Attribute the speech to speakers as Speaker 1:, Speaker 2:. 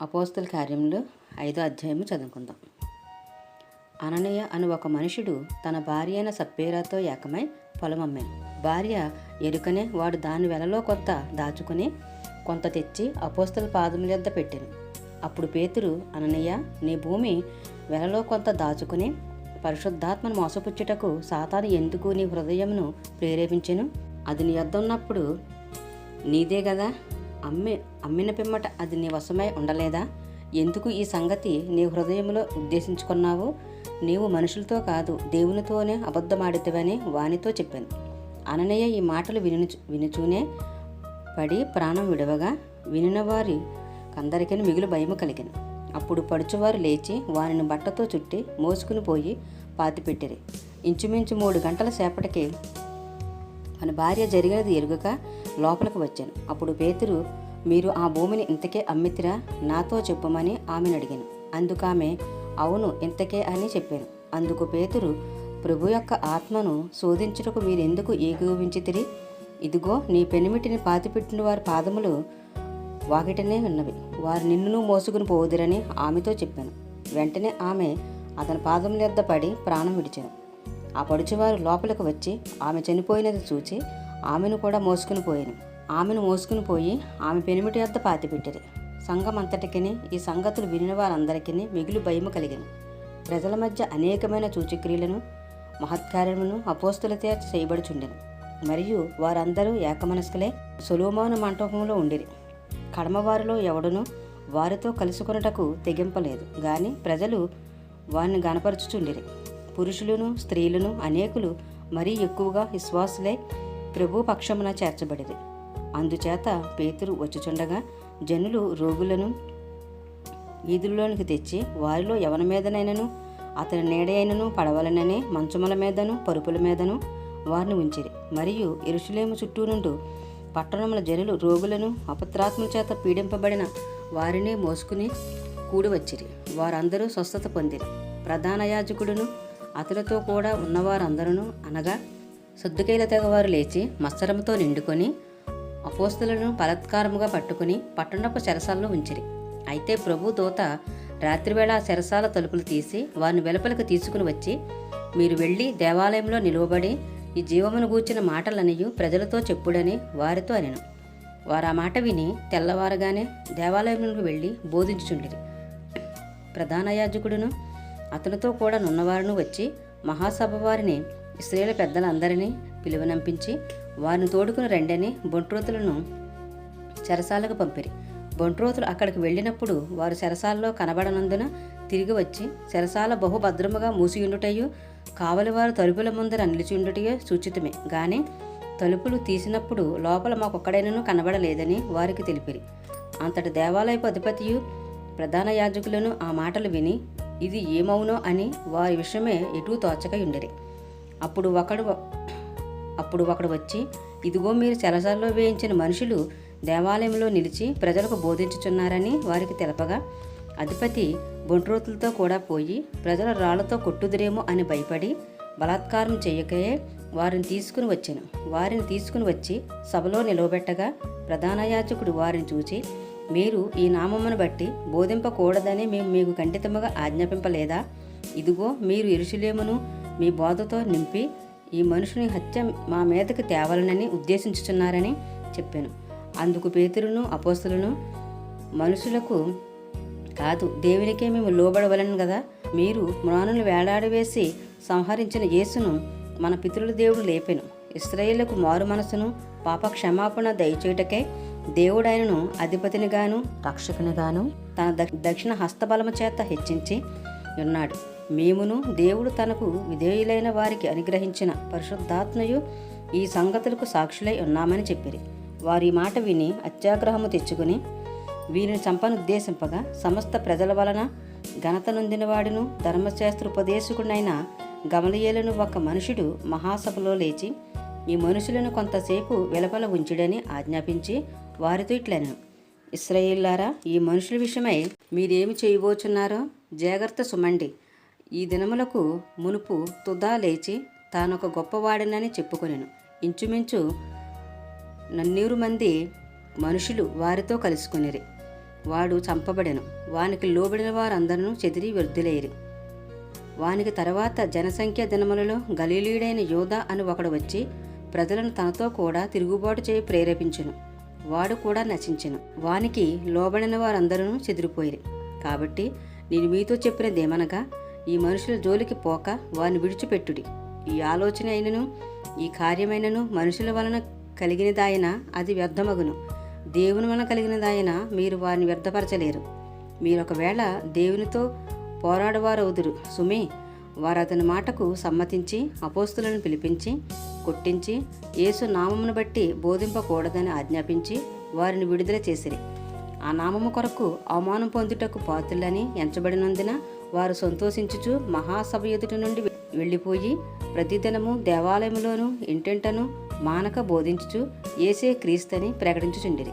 Speaker 1: అపోస్తల కార్యములు 5వ అధ్యాయము చదువుకుందాం. అననీయ అను ఒక మనుషుడు తన భార్య అయిన సప్పేరాతో ఏకమై పొలం అమ్మాను. భార్య ఎరుకనే వాడు దాని వెలలో కొంత దాచుకుని కొంత తెచ్చి అపోస్తల పాదముల యొద్ద పెట్టెను. అప్పుడు పేతురు, అననీయ, నీ భూమి వెలలో కొంత దాచుకుని పరిశుద్ధాత్మను మోసపుచ్చుటకు సాతాను ఎందుకు నీ హృదయమును ప్రేరేపించెను? అది నీ యొద్ద ఉన్నప్పుడు నీదే గదా. అమ్మిన పిమ్మట అది నీ వశమై ఉండలేదా? ఎందుకు ఈ సంగతి నీ హృదయంలో ఉద్దేశించుకున్నావు? నీవు మనుషులతో కాదు దేవునితోనే అబద్ధమాడితవని వానితో చెప్పాను. అననీయ ఈ మాటలు వినుచూనే పడి ప్రాణం విడవగా వినిన వారి అందరికీ మిగులు భయము కలిగిన. అప్పుడు పడుచువారు లేచి వానిని బట్టతో చుట్టి మోసుకుని పోయి పాతిపెట్టిరి. ఇంచుమించు 3 గంటల సేపటికి మన భార్య జరిగినది ఎరుగక లోపలికి వచ్చాను. అప్పుడు పేతురు, మీరు ఆ భూమిని ఇంతకే అమ్మితిరా? నాతో చెప్పమని ఆమెను అడిగాను. అందుకామె, అవును, ఇంతకే అని చెప్పాను. అందుకు పేతురు, ప్రభు యొక్క ఆత్మను శోధించుటకు మీరెందుకు ఏకీభవించితిరి? ఇదిగో, నీ పెనిమిటిని పాతిపెట్టిన వారి పాదములు వాకిటనే ఉన్నవి. వారు నిన్నును మోసుకుని పోవుదిరని ఆమెతో చెప్పాను. వెంటనే ఆమె అతని పాదముల యొద్ద పడి ప్రాణం విడిచెను. ఆ పడుచువారు లోపలికి వచ్చి ఆమె చనిపోయినది చూచి ఆమెను కూడా మోసుకుని పోయి ఆమె పెనిమిటి యొద్ద పాతిపెట్టిరి. సంఘం అంతటికిని ఈ సంగతులు వినిన వారందరికీ మిగులు భయము కలిగిన. ప్రజల మధ్య అనేకమైన సూచక్రియలను మహత్కార్యములను అపోస్తులతో చేయబడుచుండెను. మరియు వారందరూ ఏకమనస్కులే సొలొమోను మంటపంలో ఉండిరి. కడమవారిలో ఎవడును వారితో కలుసుకొనుటకు తెగింపలేదు గాని ప్రజలు వారిని గనపరచుచుండిరి. పురుషులను స్త్రీలను అనేకులు మరీ ఎక్కువగా విశ్వాసులై ప్రభు పక్షమున చేర్చబడిరి. అందుచేత పేతురు వచ్చుచుండగా జనులు రోగులను వీధుల్లోనికి తెచ్చి వారిలో ఎవరి మీదనైనను అతని నీడ అయినను పడవలననే మంచముల మీదను పరుపుల మీదను వారిని ఉంచిరి. మరియు యెరూషలేము చుట్టూ నుండి పట్టణముల జనులు రోగులను అపత్రాత్మల చేత పీడింపబడిన వారిని మోసుకుని కూడి వచ్చిరి. వారందరూ స్వస్థత పొందిరి. ప్రధాన యాజకుడును అతనితో కూడా ఉన్నవారందరూ అనగా సద్దుకైల తెగవారు లేచి మత్సరంతో నిండుకొని అపోస్తలులను బలాత్కారముగా పట్టుకుని పట్టణపు చెరసాలలో ఉంచిరి. అయితే ప్రభు దూత రాత్రివేళ ఆ చెరసాల తలుపులు తీసి వారిని వెలుపలికి తీసుకుని వచ్చి, మీరు వెళ్ళి దేవాలయంలో నిలువబడి ఈ జీవమును గూర్చిన మాటలనియు ప్రజలతో చెప్పుడని వారితో అనెను. వారు ఆ మాట విని తెల్లవారగానే దేవాలయంలోకి వెళ్ళి బోధించుచుండిరి. ప్రధాన యాజకుడును అతనితో కూడా నున్నవారును వచ్చి మహాసభ వారిని ఇశ్రాయేలు పెద్దలందరినీ పిలువనంపించి వారిని తోడుకుని రెండని బొంట్రోతులను చెరసాలకు పంపిరి. బొంట్రోతులు అక్కడికి వెళ్ళినప్పుడు వారు చెరసాలలో కనబడనందున తిరిగి వచ్చి చెరసాల బహుభద్రముగా మూసియుండుటయు కావలివారు తలుపుల ముందర నిలిచియుండుటయో సూచితమే గాని తలుపులు తీసినప్పుడు లోపల మాకొక్కడైనను కనబడలేదని వారికి తెలిపిరి. అంతటి దేవాలయపు అధిపతియు ప్రధాన యాజకులను ఆ మాటలు విని ఇది ఏమవునో అని వారి విషయమే ఎటూ తోచక ఉండిరి. అప్పుడు ఒకడు వచ్చి, ఇదిగో, మీరు చెరసాలలో వేయించిన మనుషులు దేవాలయంలో నిలిచి ప్రజలకు బోధించుచున్నారని వారికి తెలపగా అధిపతి బొంట్రోతులతో కూడా పోయి ప్రజల రాళ్లతో కొట్టుదురేమో అని భయపడి బలాత్కారం చేయకయే వారిని తీసుకుని వచ్చి సభలో నిలవబెట్టగా ప్రధాన యాజకుడు వారిని చూచి, మీరు ఈ నామమును బట్టి బోధింపకూడదని మేము మీకు ఖండితముగా ఆజ్ఞాపింపలేదా? ఇదిగో, మీరు యెరూషలేమును మీ బోధతో నింపి ఈ మనుషుని హత్య మా మీదకి తేవాలనని ఉద్దేశించుచున్నారని చెప్పాను. అందుకు పేతురును అపోస్తలును, మనుషులకు కాదు దేవునికే మేము లోబడవలను కదా. మీరు మ్రానులు వేలాడవేసి సంహరించిన యేసును మన పితరుల దేవుడు లేపెను. ఇశ్రాయేలుకు మారు మనసును పాప క్షమాపణ దయచేయుటకై దేవుడైనను అధిపతినిగాను రక్షకునిగాను తన దక్షిణ హస్తబలము చేత హెచ్చించి ఉన్నాడు. మేమును దేవుడు తనకు విధేయులైన వారికి అనుగ్రహించిన పరిశుద్ధాత్మయు ఈ సంగతులకు సాక్షులై ఉన్నామని చెప్పిరి. వారి మాట విని అత్యాగ్రహము తెచ్చుకుని వీరిని చంపనుద్దేశింపగా సమస్త ప్రజల వలన ఘనత నొందినవాడును ధర్మశాస్త్రోపదేశకుడైన గమలీయేలును ఒక మనుషుడు మహాసభలో లేచి ఈ మనుషులను కొంతసేపు వెలుపల ఉంచుడని ఆజ్ఞాపించి వారితో ఇట్లనెను, ఇశ్రాయేలులారా, ఈ మనుషుల విషయమై మీరేమి చేయబోచున్నారో జాగ్రత్త సుమండి. ఈ దినములకు మునుపు తుదా లేచి తానొక గొప్పవాడినని చెప్పుకొనెను. ఇంచుమించు 400 మంది మనుషులు వారితో కలుసుకొనిరి. వాడు చంపబడెను. వానికి లోబడిన వారందరూ చెదిరి వృద్ధులైరి. వానికి తర్వాత జనసంఖ్య దినములలో గలీలీయుడైన యోధా అని ఒకడు వచ్చి ప్రజలను తనతో కూడా తిరుగుబాటు చేయి ప్రేరేపించెను. వాడు కూడా నశించెను. వానికి లోబడిన వారందరూ చెదిరిపోయిరి. కాబట్టి నేను మీతో చెప్పినదేమనగా, ఈ మనుషుల జోలికి పోక వారిని విడిచిపెట్టుడి. ఈ ఆలోచన అయినను ఈ కార్యమైనను మనుషుల వలన కలిగినదాయన అది వ్యర్థమగును. దేవుని వలన కలిగినదాయన మీరు వారిని వ్యర్థపరచలేరు. మీరొకవేళ దేవునితో పోరాడవారవుదురు సుమే. వారు అతని మాటకు సమ్మతించి అపోస్తులను పిలిపించి కొట్టించి యేసు నామమును బట్టి బోధింపకూడదని ఆజ్ఞాపించి వారిని విడుదల చేసిరి. ఆ నామము కొరకు అవమానం పొందుటకు పాత్రులని ఎంచబడినందున వారు సంతోషించుచు మహాసభ ఎదుటి నుండి వెళ్ళిపోయి ప్రతిదినము దేవాలయములోను ఇంటింటను మానక బోధించుచు యేసే క్రీస్తని ప్రకటించుచుండిరి.